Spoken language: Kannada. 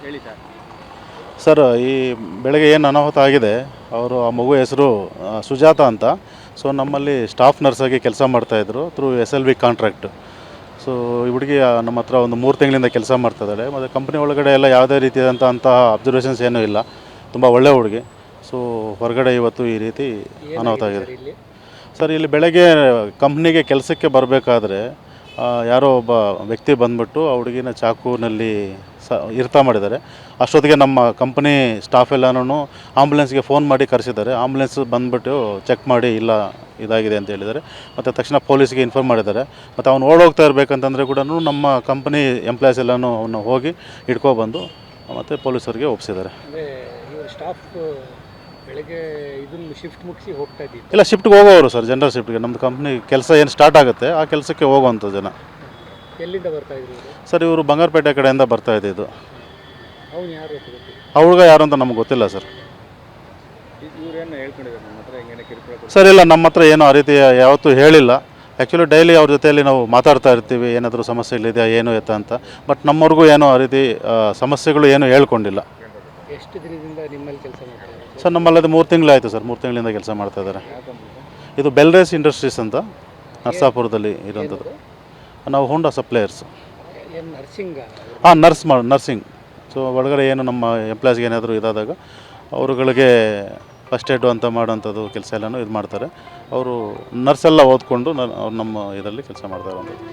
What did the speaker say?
ಹೇಳಿ ಸರ್. ಸರ್, ಈ ಬೆಳಗ್ಗೆ ಏನು ಅನಾಹುತ ಆಗಿದೆ, ಅವರು ಆ ಮಗು ಹೆಸರು ಸುಜಾತ ಅಂತ. ಸೊ ನಮ್ಮಲ್ಲಿ ಸ್ಟಾಫ್ ನರ್ಸಾಗಿ ಕೆಲಸ ಮಾಡ್ತಾಯಿದ್ರು ಥ್ರೂ SLV ಕಾಂಟ್ರಾಕ್ಟ್. ಸೊ ಈ ಹುಡುಗಿ ನಮ್ಮ ಹತ್ರ ಒಂದು 3 ತಿಂಗಳಿಂದ ಕೆಲಸ ಮಾಡ್ತಾಯಿದ್ದಾಳೆ. ಮತ್ತು ಕಂಪ್ನಿ ಒಳಗಡೆ ಎಲ್ಲ ಯಾವುದೇ ರೀತಿಯಾದಂತಹ ಅಬ್ಸರ್ವೇಷನ್ಸ್ ಏನೂ ಇಲ್ಲ. ತುಂಬ ಒಳ್ಳೆ ಹುಡುಗಿ. ಸೊ ಹೊರಗಡೆ ಇವತ್ತು ಈ ರೀತಿ ಅನಾಹುತ ಆಗಿದೆ ಸರ್. ಇಲ್ಲಿ ಬೆಳಗ್ಗೆ ಕಂಪ್ನಿಗೆ ಕೆಲಸಕ್ಕೆ ಬರಬೇಕಾದ್ರೆ ಯಾರೋ ಒಬ್ಬ ವ್ಯಕ್ತಿ ಬಂದುಬಿಟ್ಟು ಆ ಹುಡುಗಿನ ಚಾಕುನಲ್ಲಿ ಇರ್ತಾ ಮಾಡಿದ್ದಾರೆ. ಅಷ್ಟೊತ್ತಿಗೆ ನಮ್ಮ ಕಂಪ್ನಿ ಸ್ಟಾಫ್ ಎಲ್ಲನೂ ಆಂಬುಲೆನ್ಸ್ಗೆ ಫೋನ್ ಮಾಡಿ ಕರೆಸಿದ್ದಾರೆ. ಆಂಬುಲೆನ್ಸ್ ಬಂದುಬಿಟ್ಟು ಚೆಕ್ ಮಾಡಿ ಇಲ್ಲ ಇದಾಗಿದೆ ಅಂತ ಹೇಳಿದ್ದಾರೆ. ಮತ್ತು ತಕ್ಷಣ ಪೊಲೀಸ್ಗೆ ಇನ್ಫಾರ್ಮ್ ಮಾಡಿದ್ದಾರೆ. ಮತ್ತು ಅವ್ನು ಓಡೋಗ್ತಾ ಇರಬೇಕಂತಂದರೆ ಕೂಡ ನಮ್ಮ ಕಂಪ್ನಿ ಎಂಪ್ಲಾಯೀಸ್ ಎಲ್ಲನೂ ಅವನ್ನ ಹೋಗಿ ಹಿಡ್ಕೊಬಂದು ಮತ್ತು ಪೊಲೀಸರಿಗೆ ಒಪ್ಪಿಸಿದ್ದಾರೆ. ಸ್ಟಾಫ್ ಬೆಳಗ್ಗೆ ಇದನ್ನು ಶಿಫ್ಟ್ ಮುಗಿಸಿ ಹೋಗ್ತಾ ಇದ್ದೀವಿ. ಇಲ್ಲ, ಶಿಫ್ಟ್ಗೆ ಹೋಗೋರು ಸರ್, ಜನರಲ್ ಶಿಫ್ಟ್ಗೆ. ನಮ್ಮದು ಕಂಪ್ನಿ ಕೆಲಸ ಏನು ಸ್ಟಾರ್ಟ್ ಆಗುತ್ತೆ ಆ ಕೆಲಸಕ್ಕೆ ಹೋಗುವಂಥ ಜನ. ಎಲ್ಲಿಂದ ಬರ್ತಾ ಇದ್ರು ಸರ್? ಇವರು ಬಂಗಾರಪೇಟೆ ಕಡೆಯಿಂದ ಬರ್ತಾ ಇದ್ದಿದ್ದು. ಅವನು ಯಾರು ಹುಡುಗ ಯಾರು ಅಂತ ನಮಗೆ ಗೊತ್ತಿಲ್ಲ ಸರ್. ಇವರೇನು ಹೇಳ್ಕೊಂಡಿದ್ದಾರೆ ನಮ್ಮ ಹತ್ರ ಹಿಂಗೇನೆ ಕಿರುಕುಳ? ಸರ್ ಇಲ್ಲ, ನಮ್ಮ ಹತ್ರ ಏನೋ ಆ ರೀತಿ ಯಾವತ್ತೂ ಹೇಳಿಲ್ಲ. ಆ್ಯಕ್ಚುಲಿ ಡೈಲಿ ಅವ್ರ ಜೊತೆಯಲ್ಲಿ ನಾವು ಮಾತಾಡ್ತಾ ಇರ್ತೀವಿ, ಏನಾದರೂ ಸಮಸ್ಯೆಗಳಿದೆಯಾ ಏನು ಎತ್ತ ಅಂತ. ಬಟ್ ನಮ್ಮವ್ರಿಗೂ ಏನೋ ಆ ರೀತಿ ಸಮಸ್ಯೆಗಳು ಏನೂ ಹೇಳ್ಕೊಂಡಿಲ್ಲ. ಎಷ್ಟು ದಿನದಿಂದ ನಿಮ್ಮಲ್ಲಿ ಕೆಲಸ ಮಾಡ್ತಾರೆ ಸರ್? ನಮ್ಮಲ್ಲಿ ಅದು 3 ತಿಂಗಳಾಯಿತು ಸರ್. 3 ತಿಂಗಳಿಂದ ಕೆಲಸ ಮಾಡ್ತಾಯಿದ್ದಾರೆ. ಇದು ಬೆಲ್ರೇಸ್ ಇಂಡಸ್ಟ್ರೀಸ್ ಅಂತ ನರ್ಸಾಪುರದಲ್ಲಿ ಇರೋಂಥದ್ದು. ನಾವು ಹೋಂಡಾ ಸಪ್ಲೈಯರ್ಸ್. ನರ್ಸಿಂಗ್. ಸೊ ಒಳಗಡೆ ಏನು ನಮ್ಮ ಎಂಪ್ಲಾಯ್ಸ್ಗೆ ಏನಾದರೂ ಇದಾದಾಗ ಅವರುಗಳಿಗೆ ಫಸ್ಟ್ ಏಡು ಅಂತ ಮಾಡೋಂಥದ್ದು ಕೆಲಸ ಎಲ್ಲನೂ ಇದು ಮಾಡ್ತಾರೆ. ಅವರು ನರ್ಸೆಲ್ಲ ಓದ್ಕೊಂಡು ಅವ್ರು ನಮ್ಮ ಇದರಲ್ಲಿ ಕೆಲಸ ಮಾಡ್ತಾ ಇರೋಂಥದ್ದು.